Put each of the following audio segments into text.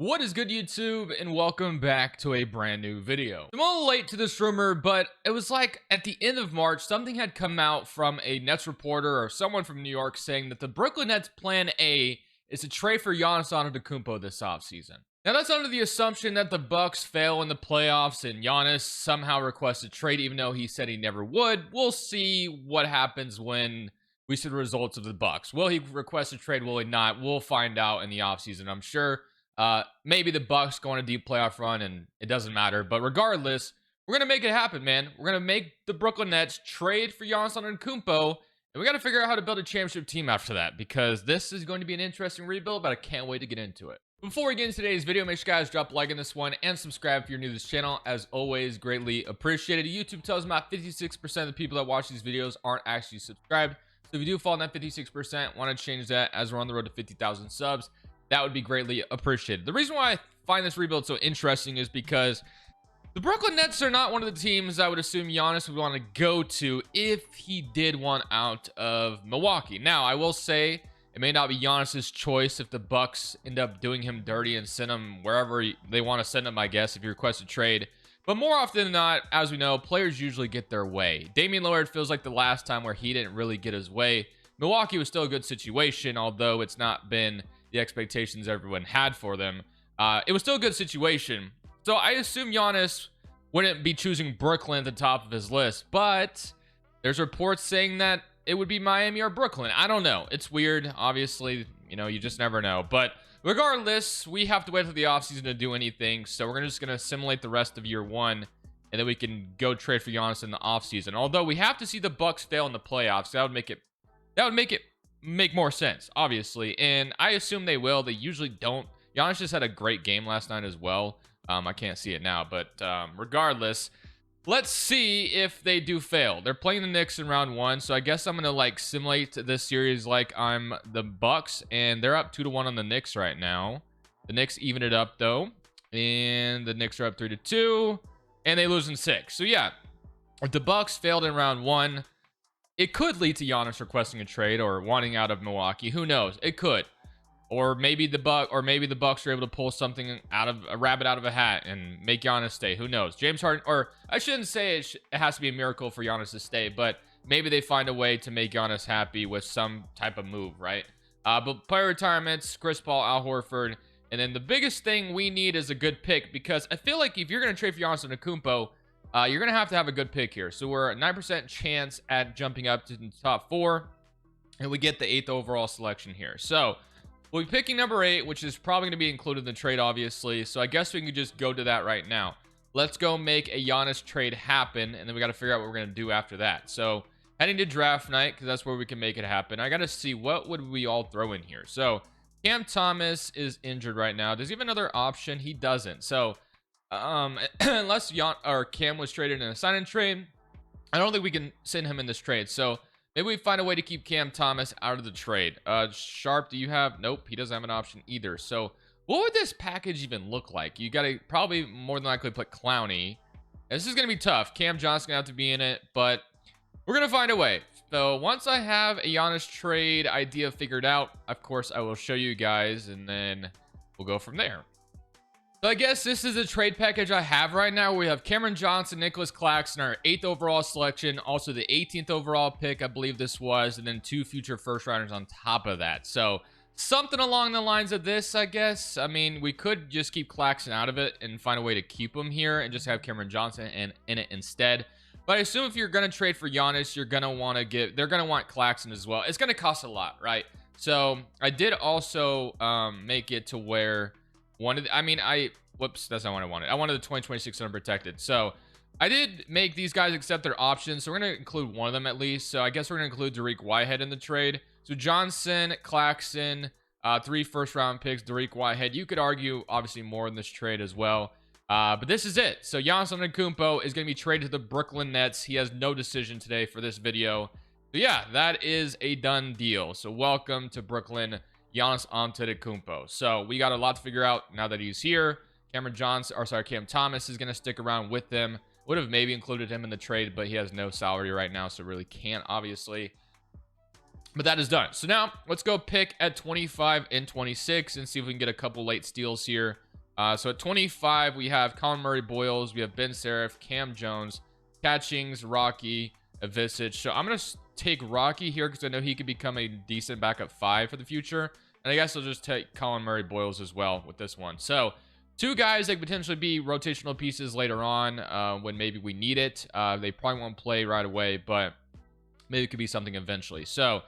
What is good, YouTube, and welcome back to a brand new video. I'm a little late to this rumor, but it was like at the end of March, something had come out from a Nets reporter or someone from New York saying that the Brooklyn Nets plan A is to trade for Giannis Antetokounmpo this offseason. Now that's under the assumption that the Bucks fail in the playoffs and Giannis somehow requests a trade, even though he said he never would. We'll see what happens when we see the results of the Bucks. Will he request a trade? Will he not? We'll find out in the offseason, I'm sure. Maybe the Bucks go on a deep playoff run and it doesn't matter. But regardless, we're going to make it happen, man. We're going to make the Brooklyn Nets trade for Giannis Antetokounmpo. And we got to figure out how to build a championship team after that, because this is going to be an interesting rebuild, but I can't wait to get into it. Before we get into today's video, make sure you guys drop a like on this one and subscribe if you're new to this channel. As always, greatly appreciated. YouTube tells me about 56% of the people that watch these videos aren't actually subscribed. So if you do fall in that 56%, want to change that as we're on the road to 50,000 subs. That would be greatly appreciated. The reason why I find this rebuild so interesting is because the Brooklyn Nets are not one of the teams I would assume Giannis would want to go to if he did want out of Milwaukee. Now, I will say it may not be Giannis's choice if the Bucks end up doing him dirty and send him wherever they want to send him, I guess, if you request a trade. But more often than not, as we know, players usually get their way. Damian Lillard feels like the last time where he didn't really get his way. Milwaukee was still a good situation, although it's not been the expectations everyone had for them. It was still a good situation. So I assume Giannis wouldn't be choosing Brooklyn at the top of his list, but there's reports saying that it would be Miami or Brooklyn. I don't know. It's weird. Obviously, you just never know. But regardless, we have to wait till the offseason to do anything. So we're just going to simulate the rest of year one, and then we can go trade for Giannis in the offseason. Although we have to see the Bucks fail in the playoffs. That would make it make more sense, obviously, and I assume they will. They usually don't. Giannis just had a great game last night as well. I can't see it now, but regardless, let's see if they do fail. They're playing the Knicks in round one, so I guess I'm gonna simulate this series like I'm the Bucks, and they're up 2-1 on the Knicks right now. The Knicks even it up though, and the Knicks are up 3-2, and they lose in 6. So yeah, if the Bucks failed in round one, it could lead to Giannis requesting a trade or wanting out of Milwaukee. Who knows? It could. Or maybe the Bucks are able to pull something out of a rabbit out of a hat and make Giannis stay. Who knows? James Harden, or I shouldn't say it has to be a miracle for Giannis to stay, but maybe they find a way to make Giannis happy with some type of move, right? But player retirements, Chris Paul, Al Horford, and then the biggest thing we need is a good pick, because I feel like if you're going to trade for Giannis Antetokounmpo, you're going to have a good pick here. So we're a 9% chance at jumping up to the top 4, and we get the 8th overall selection here. So we'll be picking number 8, which is probably going to be included in the trade, obviously. So I guess we can just go to that right now. Let's go make a Giannis trade happen, and then we got to figure out what we're going to do after that. So heading to draft night, because that's where we can make it happen. I got to see what would we all throw in here. So Cam Thomas is injured right now. Does he have another option? He doesn't. So unless Cam was traded in a sign-in trade, I don't think we can send him in this trade. So maybe we find a way to keep Cam Thomas out of the trade. Sharp, do you have? Nope, he doesn't have an option either. So what would this package even look like? You got to probably more than likely put Clowney. This is going to be tough. Cam Johnson's going to have to be in it, but we're going to find a way. So once I have a Giannis trade idea figured out, of course, I will show you guys, and then we'll go from there. So I guess this is a trade package I have right now. We have Cameron Johnson, Nicholas Claxton, our 8th overall selection, also the 18th overall pick, I believe this was, and then 2 future first rounders on top of that. So something along the lines of this, I guess. I mean, we could just keep Claxton out of it and find a way to keep him here and just have Cameron Johnson in it instead. But I assume if you're going to trade for Giannis, they're going to want Claxton as well. It's going to cost a lot, right? So I did also make it to where whoops, that's not what I wanted. I wanted the 2026 unprotected. So I did make these guys accept their options. So we're going to include one of them at least. So I guess we're going to include Dariq Whitehead in the trade. So Johnson, Claxton, 3 first-round picks, Dariq Whitehead. You could argue, obviously, more in this trade as well. But this is it. So Giannis Antetokounmpo is going to be traded to the Brooklyn Nets. He has no decision today for this video. So yeah, that is a done deal. So welcome to Brooklyn, Giannis Antetokounmpo. So we got a lot to figure out now that he's here. Cam Thomas is going to stick around with them. Would have maybe included him in the trade, but he has no salary right now, so really can't, obviously. But that is done. So now let's go pick at 25 and 26 and see if we can get a couple late steals here. So at 25, we have Colin Murray Boyles, we have Ben Seraph, Cam Jones, Catchings, Rocky, Avicic. So I'm going to take Rocky here because I know he could become a decent backup 5 for the future. And I guess I'll just take Colin Murray Boyles as well with this one. So 2 guys that could potentially be rotational pieces later on when maybe we need it. They probably won't play right away, but maybe it could be something eventually. So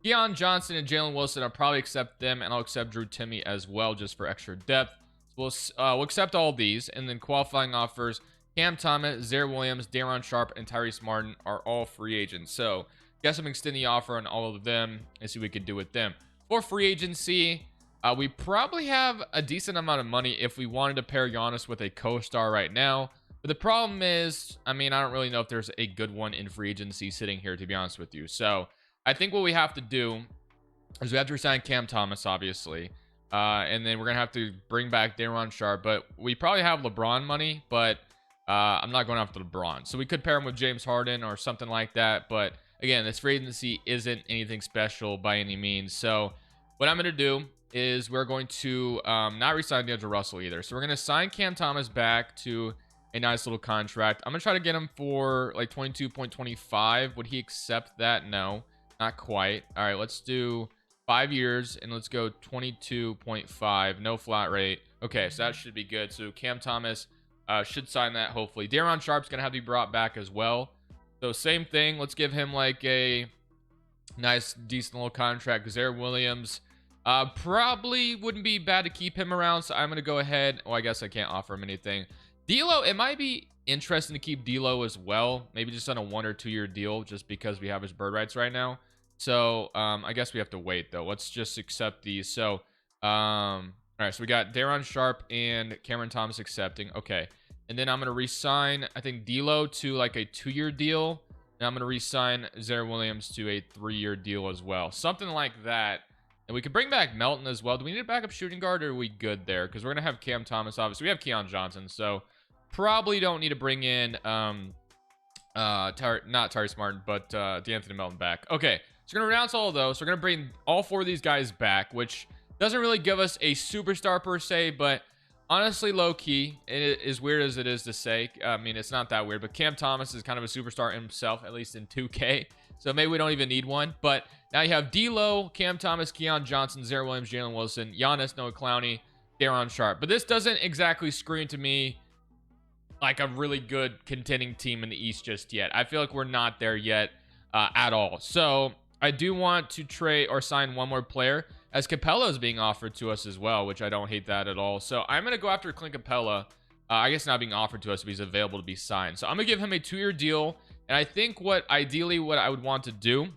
Keon Johnson and Jalen Wilson, I'll probably accept them, and I'll accept Drew Timme as well just for extra depth. So we'll accept all these, and then qualifying offers, Cam Thomas, Zaire Williams, Daron Sharp, and Tyrese Martin are all free agents. So guess I'm extending the offer on all of them and see what we can do with them. For free agency, we probably have a decent amount of money if we wanted to pair Giannis with a co-star right now. But the problem is, I mean, I don't really know if there's a good one in free agency sitting here, to be honest with you. So I think what we have to do is we have to resign Cam Thomas, obviously. And then we're going to have to bring back Daron Sharp. But we probably have LeBron money, but I'm not going after LeBron. So we could pair him with James Harden or something like that. But again, this free agency isn't anything special by any means. So what I'm going to do is we're going to not resign D'Angelo Russell either. So we're going to sign Cam Thomas back to a nice little contract. I'm going to try to get him for like 22.25. Would he accept that? No, not quite. All right, let's do 5 years and let's go 22.5. No flat rate. Okay, so that should be good. So Cam Thomas should sign that, hopefully. Daron Sharp's going to have to be brought back as well. So same thing. Let's give him like a nice, decent little contract. Zaire Williams probably wouldn't be bad to keep him around. So I'm going to go ahead. Oh, I guess I can't offer him anything. D'Lo, it might be interesting to keep D'Lo as well. Maybe just on a 1 or 2 year deal just because we have his bird rights right now. So I guess we have to wait, though. Let's just accept these. So, all right. So we got Daron Sharp and Cameron Thomas accepting. Okay. And then I'm going to re-sign, I think, D'Lo to like a 2 year deal. And I'm going to re-sign Zaire Williams to a 3 year deal as well. Something like that. And we could bring back Melton as well. Do we need a backup shooting guard, or are we good there? Because we're going to have Cam Thomas, obviously. We have Keon Johnson, so probably don't need to bring in not Tyrese Martin, but D'Anthony Melton back. Okay, so we're going to renounce all of those. So we're going to bring all 4 of these guys back, which doesn't really give us a superstar per se, but honestly, low-key, as weird as it is to say, I mean, it's not that weird, but Cam Thomas is kind of a superstar himself, at least in 2K. So maybe we don't even need one. But now you have D'Lo, Cam Thomas, Keon Johnson, Zaire Williams, Jalen Wilson, Giannis, Noah Clowney, Daron Sharp. But this doesn't exactly scream to me like a really good contending team in the East just yet. I feel like we're not there yet at all. So I do want to trade or sign one more player, as Capella is being offered to us as well, which I don't hate that at all. So I'm going to go after Clint Capella. I guess not being offered to us, but he's available to be signed. So I'm going to give him a 2 year deal. And I think ideally what I would want to do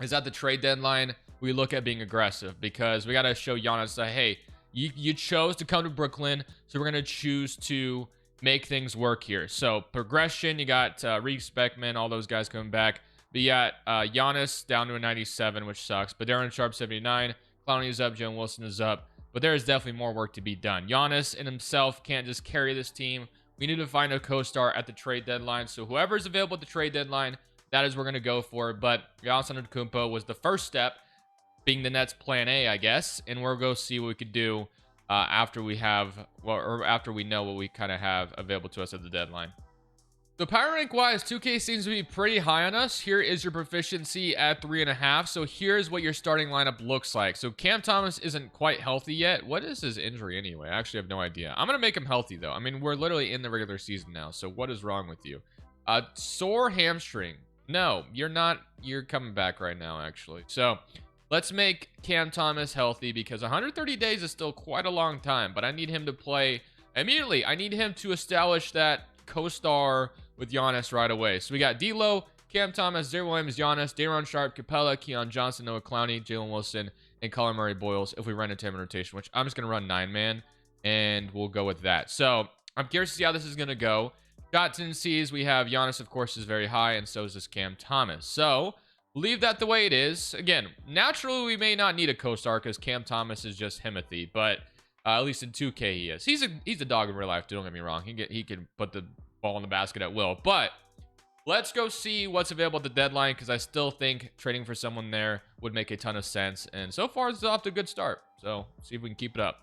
is at the trade deadline, we look at being aggressive, because we got to show Giannis that, hey, you chose to come to Brooklyn, so we're going to choose to make things work here. So progression, you got Reece Beckman, all those guys coming back. But you got Giannis down to a 97, which sucks. But Daron Sharp, 79. Clowney is up. Jalen Wilson is up. But there is definitely more work to be done. Giannis in himself can't just carry this team. We need to find a co-star at the trade deadline. So whoever is available at the trade deadline, that is what we're going to go for. But Giannis Antetokounmpo was the first step, being the Nets' plan A, I guess. And we'll go see what we could do after we have, or after we know what we kind of have available to us at the deadline. So power rank wise, 2K seems to be pretty high on us. Here is your proficiency at 3.5. So here's what your starting lineup looks like. So Cam Thomas isn't quite healthy yet. What is his injury anyway? I actually have no idea. I'm going to make him healthy though. I mean, we're literally in the regular season now. So what is wrong with you? Sore hamstring. No, you're not. You're coming back right now, actually. So let's make Cam Thomas healthy, because 130 days is still quite a long time, but I need him to play immediately. I need him to establish that co-star with Giannis right away. So we got D'Lo, Cam Thomas, Zaire Williams, Giannis, Daron Sharp, Capella, Keon Johnson, Noah Clowney, Jalen Wilson, and Colin Murray Boyles if we run into him in rotation, which I'm just going to run 9-man, and we'll go with that. So I'm curious to see how this is going to go. Shot tendencies, we have Giannis, of course, is very high, and so is this Cam Thomas. So leave that the way it is. Again, naturally, we may not need a co-star because Cam Thomas is just Himothy, but at least in 2K he is. He's a dog in real life, don't get me wrong. He can put the ball in the basket at will. But let's go see what's available at the deadline, because I still think trading for someone there would make a ton of sense. And so far, it's off to a good start. So see if we can keep it up.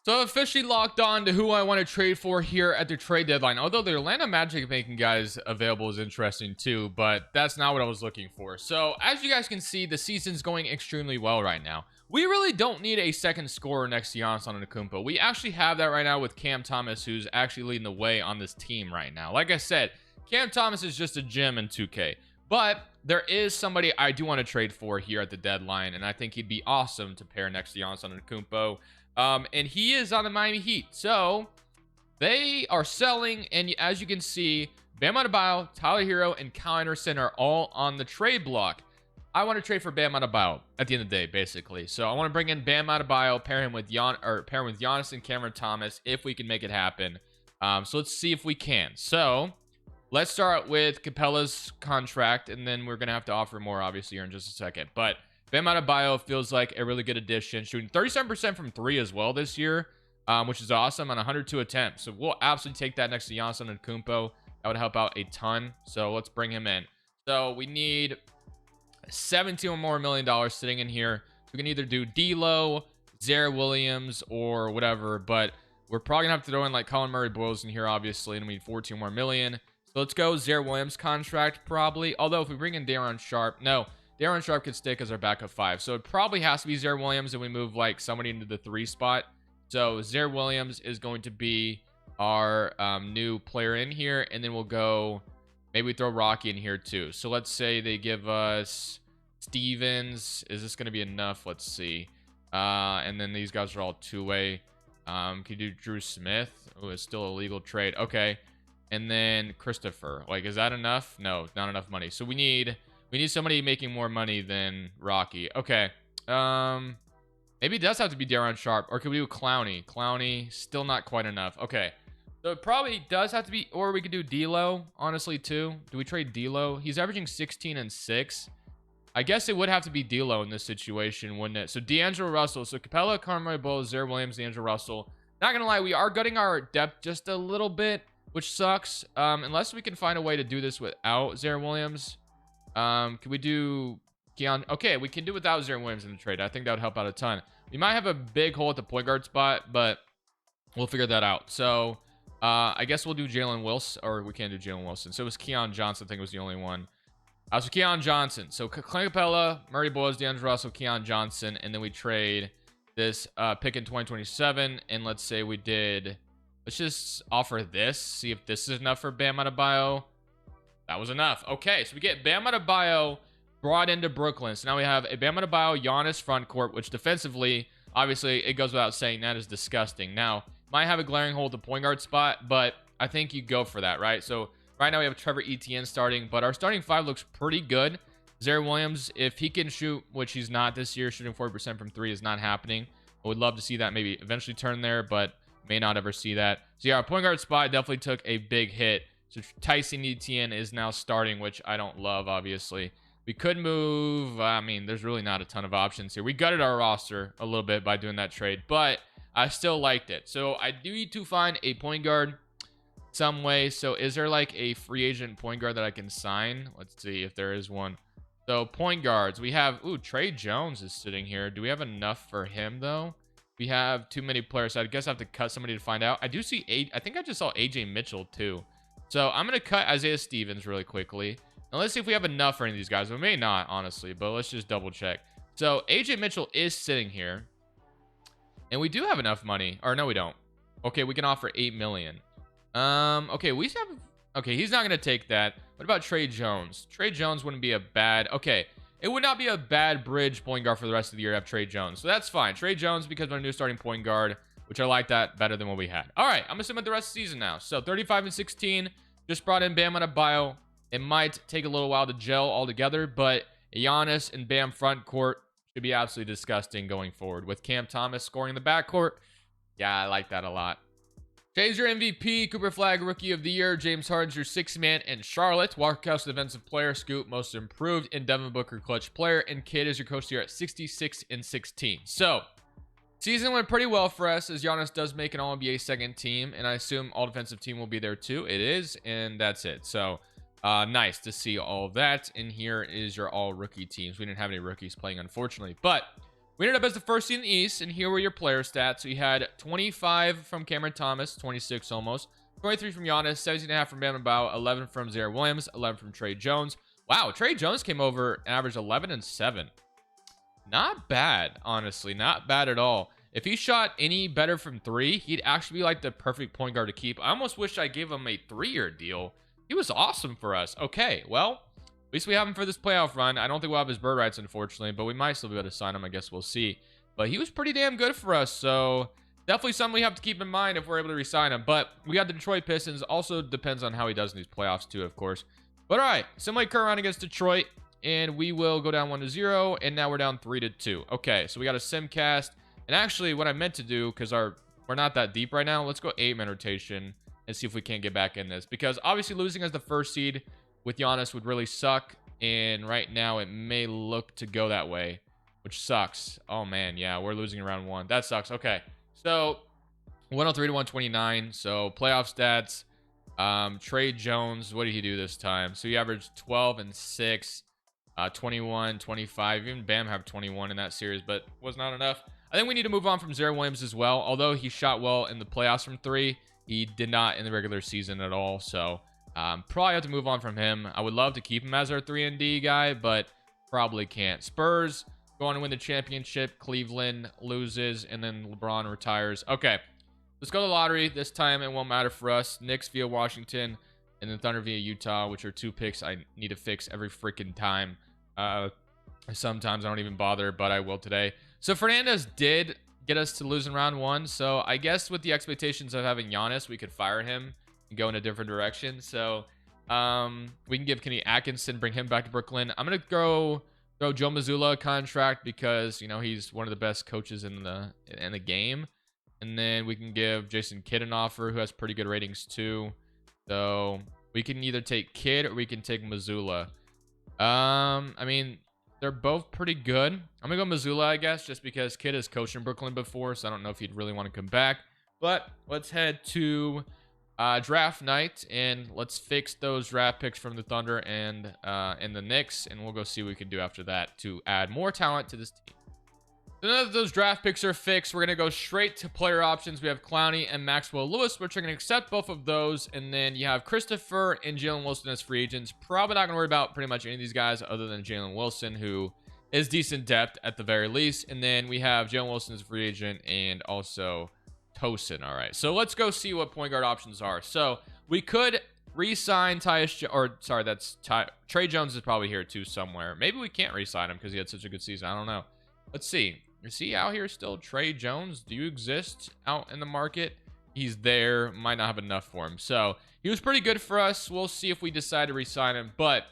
So officially locked on to who I want to trade for here at the trade deadline. Although the Atlanta Magic making guys available is interesting too, but that's not what I was looking for. So as you guys can see, the season's going extremely well right now. We really don't need a second scorer next to Giannis Antetokounmpo. We actually have that right now with Cam Thomas, who's actually leading the way on this team right now. Like I said, Cam Thomas is just a gem in 2K. But there is somebody I do want to trade for here at the deadline, and I think he'd be awesome to pair next to Giannis Antetokounmpo. And he is on the Miami Heat. So they are selling, and as you can see, Bam Adebayo, Tyler Hero, and Kyle Anderson are all on the trade block. I want to trade for Bam Adebayo at the end of the day, basically. So I want to bring in Bam Adebayo, pair him with Giannis and Cameron Thomas if we can make it happen. So let's see if we can. So let's start with Capella's contract, and then we're gonna have to offer more, obviously, here in just a second. But Bam Adebayo feels like a really good addition, shooting 37% from 3 as well this year, which is awesome, on 102 attempts. So we'll absolutely take that next to Giannis Antetokounmpo. That would help out a ton. So let's bring him in. So we need $17 million more sitting in here. We can either do D'Lo, Zaire Williams, or whatever, but we're probably gonna have to throw in like Colin Murray-Boyles in here, obviously, and we need $14 million more. So let's go Zaire Williams contract, probably. Although if we bring in Daron Sharp, no, Daron Sharp could stick as our backup 5. So it probably has to be Zaire Williams, and we move like somebody into the 3 spot. So Zaire Williams is going to be our new player in here, and then we'll go, maybe we throw Rocky in here too. So let's say they give us Stevens. Is this going to be enough? Let's see. And then these guys are all 2-way. Can you do Drew Smith? Oh, it's still a legal trade. Okay. And then Christopher. Like, is that enough? No, not enough money. So we need somebody making more money than Rocky. Okay. Maybe it does have to be Daron Sharp. Or could we do Clowney? Clowney, still not quite enough. Okay. So it probably does have to be, or we could do D'Lo, honestly, too. Do we trade D'Lo? He's averaging 16 and 6. I guess it would have to be D'Lo in this situation, wouldn't it? So D'Angelo Russell. So Capella, Carmelo Bowles, Zaire Williams, D'Angelo Russell. Not gonna lie, we are gutting our depth just a little bit, which sucks. Unless we can find a way to do this without Zaire Williams. Can we do Keon? Okay, we can do without Zaire Williams in the trade. I think that would help out a ton. We might have a big hole at the point guard spot, but we'll figure that out. So I guess we'll do Jalen Wilson, or we can't do Jalen Wilson. So it was Keon Johnson, I think, was the only one. So Keon Johnson. So Clint Capella, Murray Boyles, D'Angelo Russell, Keon Johnson, and then we trade this pick in 2027. And let's say we did, let's just offer this, see if this is enough for Bam Adebayo. That was enough. Okay, so we get Bam Adebayo brought into Brooklyn. So now we have a Bam Adebayo, Giannis front court, which defensively, obviously, it goes without saying, that is disgusting. Now, might have a glaring hole at the point guard spot, but I think you go for that, right? So right now we have Trevor Etienne starting, but our starting 5 looks pretty good. Zaire Williams, if he can shoot, which he's not this year, shooting 40% from 3 is not happening. I would love to see that maybe eventually turn there, but may not ever see that. So yeah, our point guard spot definitely took a big hit. So Tyson Etienne is now starting, which I don't love, obviously. We could move, I mean, there's really not a ton of options here. We gutted our roster a little bit by doing that trade, but I still liked it. So I do need to find a point guard some way. So is there like a free agent point guard that I can sign? Let's see if there is one. So point guards, we have, ooh, Trey Jones is sitting here. Do we have enough for him though? We have too many players, so I guess I have to cut somebody to find out. I do see, I think I just saw AJ Mitchell too. So I'm going to cut Isaiah Stevens really quickly. And let's see if we have enough for any of these guys. We may not, honestly, but let's just double check. So AJ Mitchell is sitting here. And we do have enough money. Or no, we don't. Okay, we can offer $8 million. Okay, we have, okay, he's not going to take that. What about Trey Jones? Trey Jones wouldn't be a bad, okay. It would not be a bad bridge point guard for the rest of the year to have Trey Jones. So that's fine. Trey Jones because of our new starting point guard, which I like that better than what we had. All right, I'm going to submit the rest of the season now. So 35 and 16. Just brought in Bam Adebayo. It might take a little while to gel all together, but Giannis and Bam front court should be absolutely disgusting going forward. With Cam Thomas scoring in the backcourt, yeah, I like that a lot. Jay's your MVP, Cooper Flag Rookie of the Year, James Harden's your 6th man in Charlotte, Walker Kessler Defensive Player, Scoop Most Improved, and Devin Booker Clutch Player, and Kid is your coach here at 66 and 16. So, season went pretty well for us as Giannis does make an All-NBA second team, and I assume all defensive team will be there too. It is, and that's it. So, nice to see all of that. And here is your all rookie teams. We didn't have any rookies playing, unfortunately, but We ended up as the first seed in the East, and here were your player stats. We had 25 from Cameron Thomas, 26 almost, 23 from Giannis, 17.5 from Bam Adebayo, 11 from Zaire Williams, 11 from Trey Jones. Wow, Trey Jones came over and averaged 11 and 7. Not bad, honestly. Not bad at all. If he shot any better from 3, he'd actually be like the perfect point guard to keep. I almost wish I gave him a 3-year deal. He was awesome for us. Okay, well, at least we have him for this playoff run. I don't think we'll have his bird rights, unfortunately, but we might still be able to sign him. I guess we'll see. But he was pretty damn good for us, so definitely something we have to keep in mind if we're able to re-sign him. But we got the Detroit Pistons. Also depends on how he does in these playoffs too, of course. But all right, simulate current round against Detroit, and we will go down 1-0, and now we're down 3-2. Okay, so we got a simcast. And actually, what I meant to do, because we're not that deep right now, let's go 8-man rotation and see if we can't get back in this. Because obviously losing as the first seed with Giannis would really suck. And right now it may look to go that way, which sucks. Oh, man, yeah, we're losing in round 1. That sucks. Okay, so 103 to 129. So playoff stats. Trey Jones, what did he do this time? So he averaged 12 and 6, 21, 25. Even Bam have 21 in that series, but was not enough. I think we need to move on from Zaire Williams as well. Although he shot well in the playoffs from 3, he did not in the regular season at all. So probably have to move on from him. I would love to keep him as our 3-and-D guy, but probably can't. Spurs going to win the championship. Cleveland loses, and then LeBron retires. Okay, let's go to the lottery. This time it won't matter for us. Knicks via Washington, and then Thunder via Utah, which are 2 picks I need to fix every freaking time. Sometimes I don't even bother, but I will today. So Fernandez did get us to lose in round 1. So I guess with the expectations of having Giannis, we could fire him and go in a different direction. So we can give Kenny Atkinson, bring him back to Brooklyn. I'm going to throw Joe Mazzulla a contract because, you know, he's one of the best coaches in the game. And then we can give Jason Kidd an offer, who has pretty good ratings too. So we can either take Kidd or we can take Mazzulla. I mean, they're both pretty good. I'm gonna go Mazzulla, I guess, just because Kidd has coached in Brooklyn before, so I don't know if he'd really want to come back. But let's head to draft night, and let's fix those draft picks from the Thunder and the Knicks, and we'll go see what we can do after that to add more talent to this team. So now that those draft picks are fixed, we're going to go straight to player options. We have Clowney and Maxwell Lewis, which are going to accept both of those. And then you have Christopher and Jalen Wilson as free agents. Probably not going to worry about pretty much any of these guys other than Jalen Wilson, who is decent depth at the very least. And then we have Jalen Wilson as a free agent and also Tosin. All right, so let's go see what point guard options are. So we could re-sign Trey Jones is probably here too somewhere. Maybe we can't re-sign him because he had such a good season. I don't know. Let's see. Is he out here still? Trey Jones, do you exist out in the market? He's there. Might not have enough for him. So he was pretty good for us. We'll see if we decide to re-sign him. But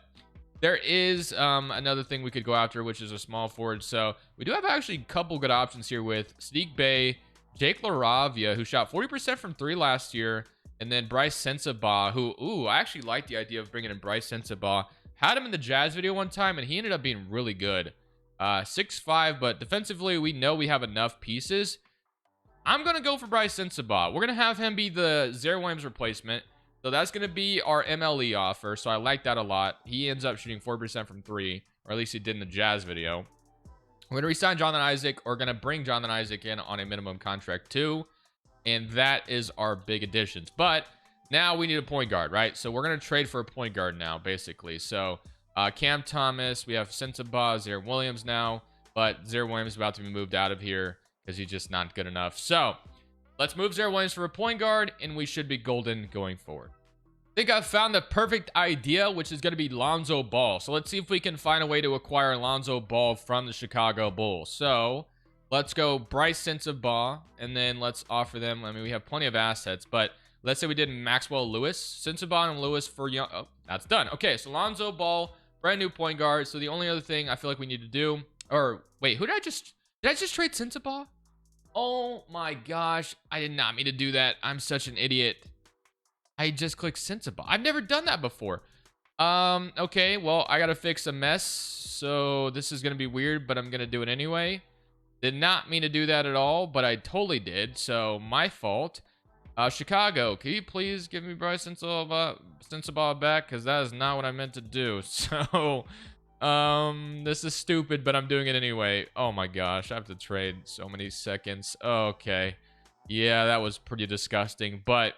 there is another thing we could go after, which is a small forward. So we do have actually a couple good options here with Sadiq Bey, Jake LaRavia, who shot 40% from 3 last year, and then Bryce Sensabaugh, who, I actually like the idea of bringing in Bryce Sensabaugh. Had him in the Jazz video one time, and he ended up being really good. 6'5", but defensively, we know we have enough pieces. I'm going to go for Bryce Sensabaugh. We're going to have him be the Zaire Williams replacement. So that's going to be our MLE offer. So I like that a lot. He ends up shooting 4% from 3, or at least he did in the Jazz video. We're going to re-sign Jonathan Isaac, or going to bring Jonathan Isaac in on a minimum contract too. And that is our big additions. But now we need a point guard, right? So we're going to trade for a point guard now, basically. So Cam Thomas, we have Sensabaugh, Zaire Williams now, but Zaire Williams is about to be moved out of here because he's just not good enough. So let's move Zaire Williams for a point guard, and we should be golden going forward. I think I've found the perfect idea, which is going to be Lonzo Ball. So let's see if we can find a way to acquire Lonzo Ball from the Chicago Bulls. So let's go Bryce Sensabaugh, and then let's offer them. I mean, we have plenty of assets, but let's say we did Maxwell Lewis, Sensabaugh and Lewis for young. Oh, that's done. Okay, so Lonzo Ball, brand new point guard. So the only other thing I feel like we need to do, or wait, did I just trade Sensabaugh? Oh my gosh, I did not mean to do that. I'm such an idiot. I just clicked Sensabaugh. I've never done that before. Okay, well, I gotta fix a mess. So this is gonna be weird, but I'm gonna do it anyway. Did not mean to do that at all, but I totally did. So my fault. Chicago, can you please give me Bryce Sensabaugh back? Because that is not what I meant to do. So This is stupid, but I'm doing it anyway. Oh my gosh, I have to trade so many seconds. Okay. Yeah, that was pretty disgusting, but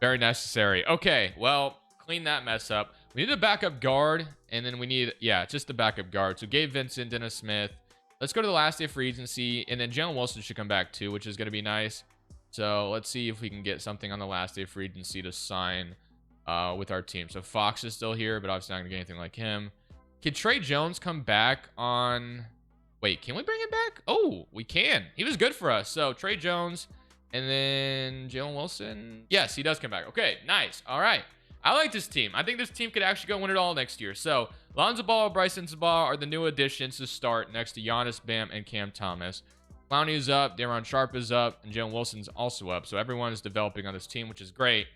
very necessary. Okay, well, clean that mess up. We need a backup guard, and then we need, yeah, just a backup guard. So Gabe Vincent, Dennis Smith. Let's go to the last day of free agency, and then Jalen Wilson should come back too, which is going to be nice. So let's see if we can get something on the last day of free agency to sign with our team. So Fox is still here, but obviously not going to get anything like him. Can Trey Jones come back on... Wait, can we bring him back? Oh, we can. He was good for us. So Trey Jones and then Jalen Wilson. Yes, he does come back. Okay, nice. All right. I like this team. I think this team could actually go win it all next year. So Lonzo Ball, Bryson Sabah are the new additions to start next to Giannis, Bam, and Cam Thomas. Clowney is up. Daron Sharp is up. And Jalen Wilson's also up. So everyone is developing on this team, which is great.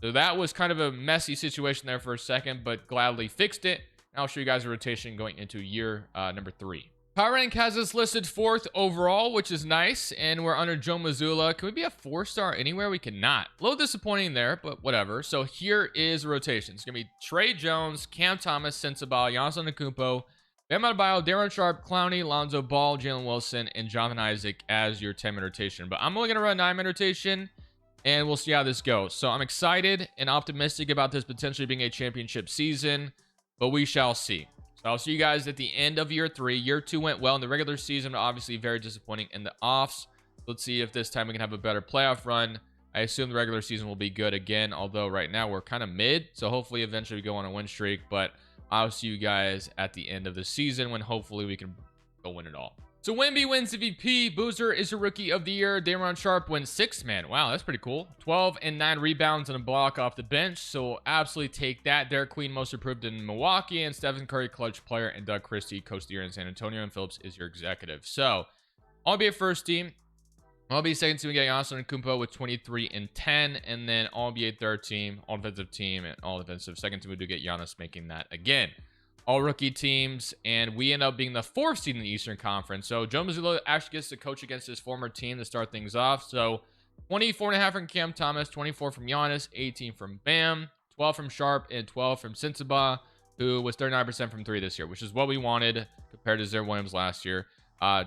So that was kind of a messy situation there for a second, but gladly fixed it. I'll show you guys a rotation going into year number 3. Power rank has us listed 4th overall, which is nice, and we're under Joe Mazzulla. Can we be a 4-star anywhere? We cannot. A little disappointing there, but whatever. So here is the rotation. It's going to be Trey Jones, Cam Thomas, Sensabaugh, Giannis Antetokounmpo, Bam Adebayo, Daron Sharp, Clowney, Lonzo Ball, Jalen Wilson, and Jonathan Isaac as your 10-man rotation. But I'm only going to run 9-man rotation, and we'll see how this goes. So I'm excited and optimistic about this potentially being a championship season, but we shall see. So I'll see you guys at the end of year 3. Year 2 went well in the regular season, but obviously very disappointing in the offs. Let's see if this time we can have a better playoff run. I assume the regular season will be good again, although right now we're kind of mid. So hopefully eventually we go on a win streak, but I'll see you guys at the end of the season when hopefully we can go win it all. So Wemby wins MVP. Boozer is a rookie of the year. Daron Sharp wins 6th man. Wow, that's pretty cool. 12 and 9 rebounds and a block off the bench. So we'll absolutely take that. Derek Queen most improved in Milwaukee, and Stephen Curry clutch player, and Doug Christie coach of the year in San Antonio, and Phillips is your executive. So I'll be a first team. I'll be second team. We get Giannis Antetokounmpo with 23 and 10, and then I'll be a third team, all defensive team, and all defensive. Second team we do get Giannis making that again. All rookie teams, and we end up being the 4th seed in the Eastern Conference. So Joe Mazzulla actually gets to coach against his former team to start things off. So 24.5 from Cam Thomas, 24 from Giannis, 18 from Bam, 12 from Sharp, and 12 from Sensabaugh, who was 39% from 3 this year, which is what we wanted compared to Zaire Williams last year.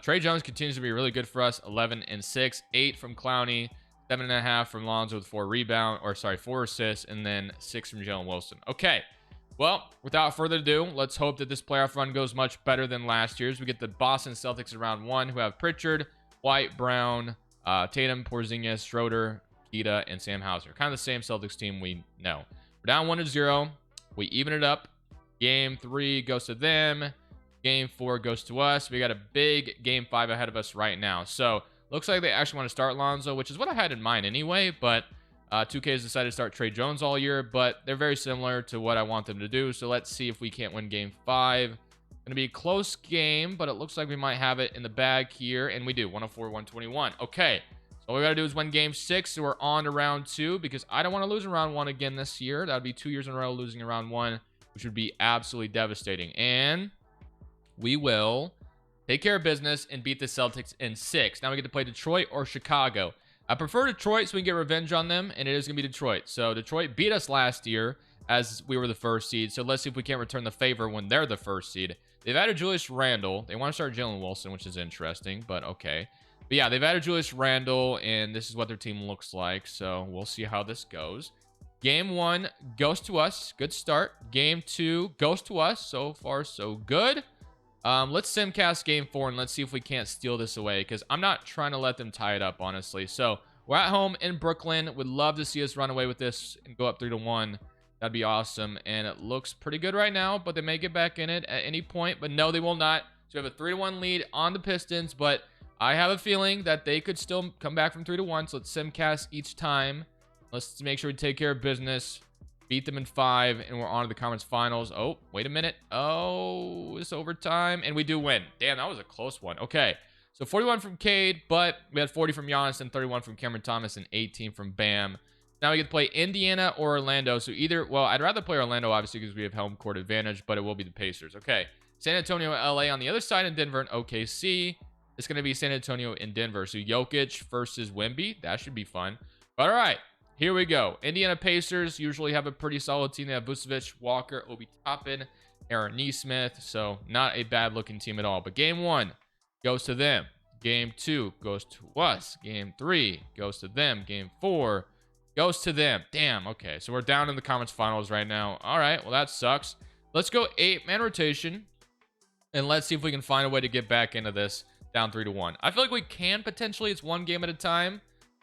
Trey Jones continues to be really good for us, 11 and 6, 8 from Clowney, 7.5 from Lonzo with 4 assists, and then 6 from Jalen Wilson. Okay. Well, without further ado, let's hope that this playoff run goes much better than last year's. We get the Boston Celtics in round 1, who have Pritchard, White, Brown, Tatum, Porzingis, Schroeder, Keita, and Sam Hauser. Kind of the same Celtics team we know. We're down 1-0. We even it up. Game 3 goes to them. Game 4 goes to us. We got a big Game 5 ahead of us right now. So, looks like they actually want to start Lonzo, which is what I had in mind anyway, but 2K has decided to start Trey Jones all year, but they're very similar to what I want them to do. So let's see if we can't win Game 5. Going to be a close game, but it looks like we might have it in the bag here, and we do. 104-121. Okay, so all we got to do is win Game 6, so we're on to round 2, because I don't want to lose in round 1 again this year. That would be 2 years in a row losing in round 1, which would be absolutely devastating. And we will take care of business and beat the Celtics in 6. Now we get to play Detroit or Chicago. I prefer Detroit so we can get revenge on them, and it is going to be Detroit. So Detroit beat us last year as we were the 1st seed. So let's see if we can't return the favor when they're the 1st seed. They've added Julius Randle. They want to start Jalen Wilson, which is interesting, but okay. But yeah, they've added Julius Randle, and this is what their team looks like. So we'll see how this goes. Game 1 goes to us. Good start. Game 2 goes to us. So far, so good. Let's simcast Game 4 and let's see if we can't steal this away, because I'm not trying to let them tie it up, honestly. So we're at home in Brooklyn. Would love to see us run away with this and go up 3-1. That'd be awesome. And it looks pretty good right now, but they may get back in it at any point. But no, they will not. So we have a 3-1 lead on the Pistons, but I have a feeling that they could still come back from 3-1. So let's simcast each time. Let's make sure we take care of business. Beat them in 5, and we're on to the conference finals. Oh, wait a minute. Oh, it's overtime, and we do win. Damn, that was a close one. Okay, so 41 from Cade, but we had 40 from Giannis and 31 from Cameron Thomas and 18 from Bam. Now we get to play Indiana or Orlando. So either, well, I'd rather play Orlando, obviously, because we have home court advantage, but it will be the Pacers. Okay, San Antonio, LA on the other side, and Denver and OKC. It's going to be San Antonio and Denver. So Jokic versus Wemby. That should be fun. But all right. Here we go. Indiana Pacers usually have a pretty solid team. They have Vucevic, Walker, Obi Toppin, Aaron Nesmith. So not a bad looking team at all. But game 1 goes to them. Game 2 goes to us. Game 3 goes to them. Game 4 goes to them. Damn. Okay. So we're down in the conference finals right now. All right. Well, that sucks. Let's go 8-man rotation. And let's see if we can find a way to get back into this down 3-1. I feel like we can potentially. It's one game at a time.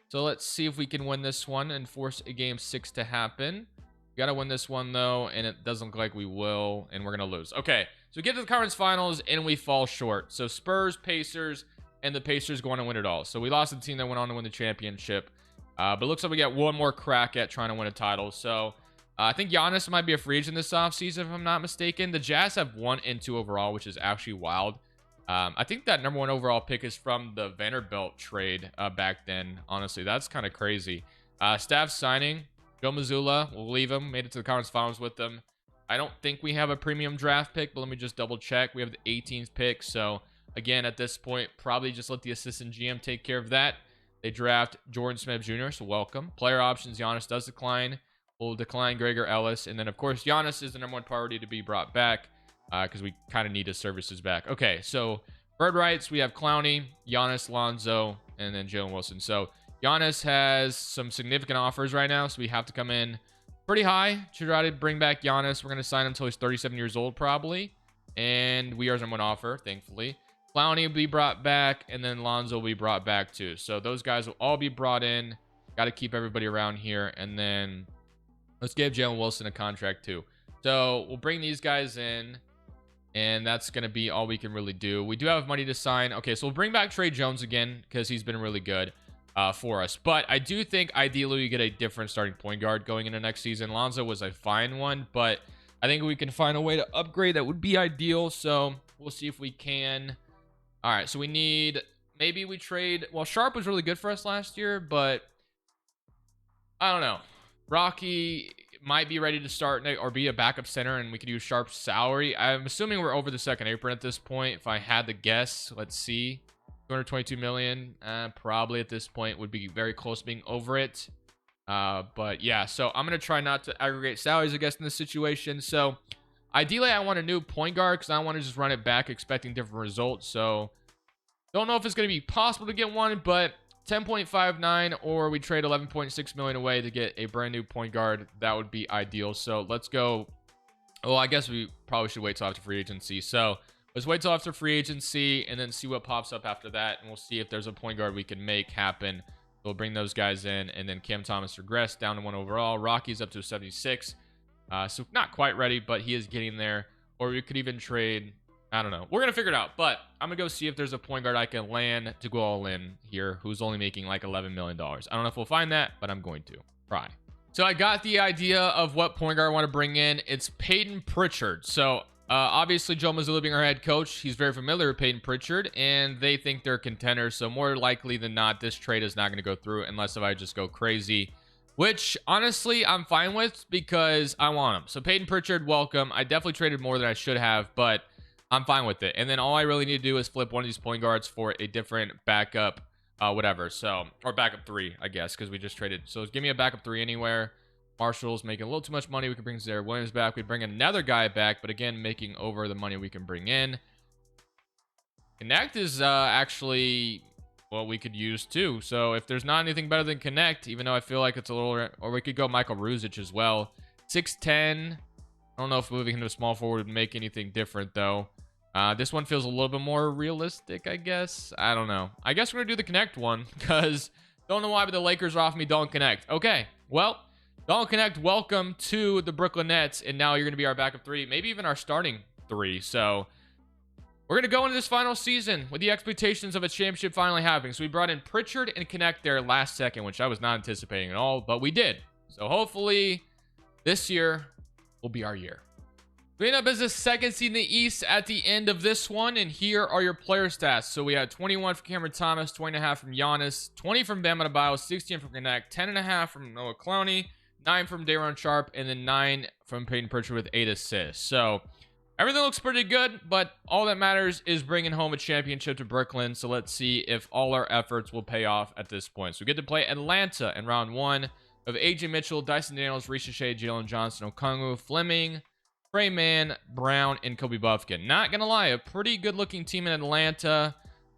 So let's see if we can win this one and force a game 6 to happen. We got to win this one, though, and it doesn't look like we will, and we're going to lose. Okay, so we get to the conference finals, and we fall short. So Spurs, Pacers, and the Pacers going to win it all. So we lost the team that went on to win the championship. But it looks like we got one more crack at trying to win a title. So I think Giannis might be a free agent this offseason, if I'm not mistaken. The Jazz have 1 and 2 overall, which is actually wild. I think that number 1 overall pick is from the Vanderbilt trade back then. Honestly, that's kind of crazy. Staff signing. Joe Mazzulla, we'll leave him. Made it to the conference finals with them. I don't think we have a premium draft pick, but let me just double check. We have the 18th pick. So, again, at this point, probably just let the assistant GM take care of that. They draft Jordan Smith Jr., so welcome. Player options, Giannis does decline. We'll decline Gregor Ellis. And then, of course, Giannis is the number 1 priority to be brought back because we kind of need his services back. Okay, so bird rights, we have Clowney, Giannis, Lonzo, and then Jalen Wilson. So, Giannis has some significant offers right now, so we have to come in pretty high to try to bring back Giannis. We're going to sign him until he's 37 years old, probably. And we are number 1 offer, thankfully. Clowney will be brought back, and then Lonzo will be brought back, too. So those guys will all be brought in. Got to keep everybody around here. And then let's give Jalen Wilson a contract, too. So we'll bring these guys in, and that's going to be all we can really do. We do have money to sign. Okay, so we'll bring back Trey Jones again because he's been really good. For us, but I do think ideally we get a different starting point guard going into next season. Lonzo was a fine one, but I think we can find a way to upgrade that would be ideal. So we'll see if we can. All right, so we need, maybe we trade, well, Sharp was really good for us last year, but I don't know. Rocky might be ready to start or be a backup center, and we could use Sharp's salary. I'm assuming we're over the second apron at this point. If I had to guess, let's see. 222 million, probably at this point would be very close to being over it. But yeah, so I'm going to try not to aggregate salaries, I guess, in this situation. So ideally, I want a new point guard because I want to just run it back expecting different results. So don't know if it's going to be possible to get one, but 10.59 or we trade 11.6 million away to get a brand new point guard. That would be ideal. So let's go. Well, I guess we probably should wait till after free agency. So let's wait till after free agency and then see what pops up after that. And we'll see if there's a point guard we can make happen. We'll bring those guys in. And then Cam Thomas regressed down to 1 overall. Rocky's up to 76. So not quite ready, but he is getting there. Or we could even trade. I don't know. We're going to figure it out. But I'm going to go see if there's a point guard I can land to go all in here who's only making like $11 million. I don't know if we'll find that, but I'm going to try. So I got the idea of what point guard I want to bring in. It's Peyton Pritchard. So obviously, Joe Mazzulla being our head coach, he's very familiar with Peyton Pritchard, and they think they're contenders. So more likely than not, this trade is not going to go through unless if I just go crazy, which honestly I'm fine with because I want him. So Peyton Pritchard, welcome. I definitely traded more than I should have, but I'm fine with it. And then all I really need to do is flip one of these point guards for a different backup, whatever. So, or backup 3, I guess, because we just traded. So give me a backup 3 anywhere. Marshall's making a little too much money. We can bring Zaire Williams back. We bring another guy back, but again, making over the money we can bring in. Connect is actually what we could use too. So if there's not anything better than Connect, even though I feel like it's a little, or we could go Michael Ruzic as well. 6'10". I don't know if moving him to small forward would make anything different though. This one feels a little bit more realistic, I guess. I don't know. I guess we're gonna do the Connect one because don't know why, but the Lakers are off me. Don't Connect. Okay, well. Don't Connect, welcome to the Brooklyn Nets, and now you're going to be our backup 3, maybe even our starting 3. So we're going to go into this final season with the expectations of a championship finally happening. So we brought in Pritchard and Connect there last second, which I was not anticipating at all, but we did. So hopefully this year will be our year. We end up as the second seed in the East at the end of this one, and here are your player stats. So we had 21 from Cameron Thomas, 20.5 from Giannis, 20 from Bam Adebayo, 16 from Connect, 10.5 from Noah Clowney, 9 from Daron Sharp, and then 9 from Peyton Pritchard with 8 assists. So everything looks pretty good, but all that matters is bringing home a championship to Brooklyn. So let's see if all our efforts will pay off at this point. So we get to play Atlanta in round 1 of AJ Mitchell, Dyson Daniels, Risha Shea, Jalen Johnson, Okongwu, Fleming, Man, Brown, and Kobe Buffkin. Not gonna lie, a pretty good looking team in Atlanta.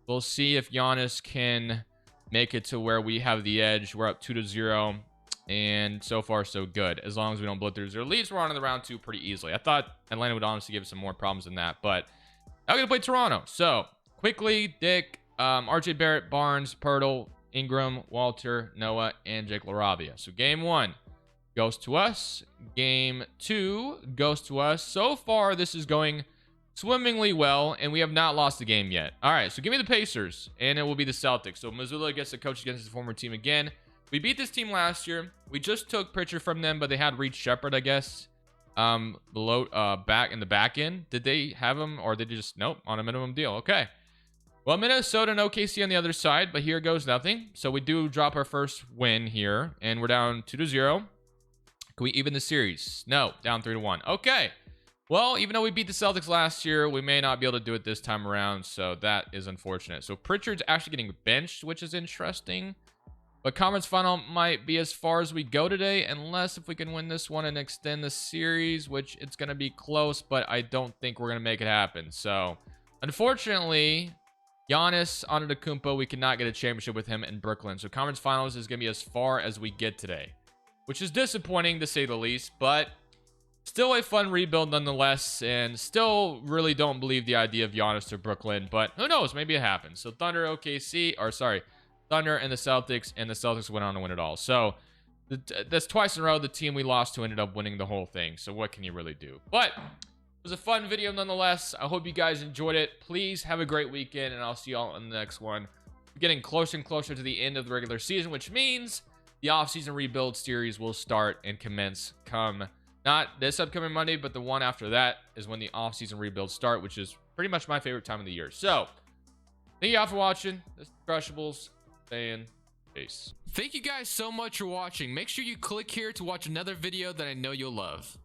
We'll see if Giannis can make it to where we have the edge. We're up 2-0, and so far so good. As long as we don't blow through their leads, we're on to the round 2 pretty easily. I thought Atlanta would honestly give us some more problems than that, but now we're gonna play Toronto. So quickly, Dick, RJ Barrett, Barnes, Pirtle, Ingram, Walter, Noah, and Jake LaRavia. So game 1 goes to us. Game 2 goes to us. So far, this is going swimmingly well, and we have not lost the game yet. All right, so give me the Pacers, and it will be the Celtics. So Missoula gets to coach against his former team again. We beat this team last year. We just took Pritchard from them, but they had Reed Shepard, I guess, back in the back end. Did they have him, or did they just, nope, on a minimum deal? Okay. Well, Minnesota and OKC on the other side, but here goes nothing. So we do drop our first win here, and we're down 2-0. Can we even the series? No, down 3-1. Okay. Well, even though we beat the Celtics last year, we may not be able to do it this time around, so that is unfortunate. So Pritchard's actually getting benched, which is interesting. But conference final might be as far as we go today, unless if we can win this one and extend the series, which it's going to be close, but I don't think we're going to make it happen. So, unfortunately, Giannis Antetokounmpo, we cannot get a championship with him in Brooklyn. So conference finals is going to be as far as we get today, which is disappointing to say the least, but still a fun rebuild nonetheless, and still really don't believe the idea of Giannis to Brooklyn, but who knows, maybe it happens. So Thunder, OKC, or sorry, Thunder and the Celtics went on to win it all. So that's twice in a row the team we lost to ended up winning the whole thing. So what can you really do? But it was a fun video nonetheless. I hope you guys enjoyed it. Please have a great weekend, and I'll see y'all in the next one. We're getting closer and closer to the end of the regular season, which means the offseason rebuild series will start and commence come not this upcoming Monday, but the one after that is when the offseason rebuilds start, which is pretty much my favorite time of the year. So thank you all for watching. This is Crushables saying peace. Thank you guys so much for watching. Make sure you click here to watch another video that I know you'll love.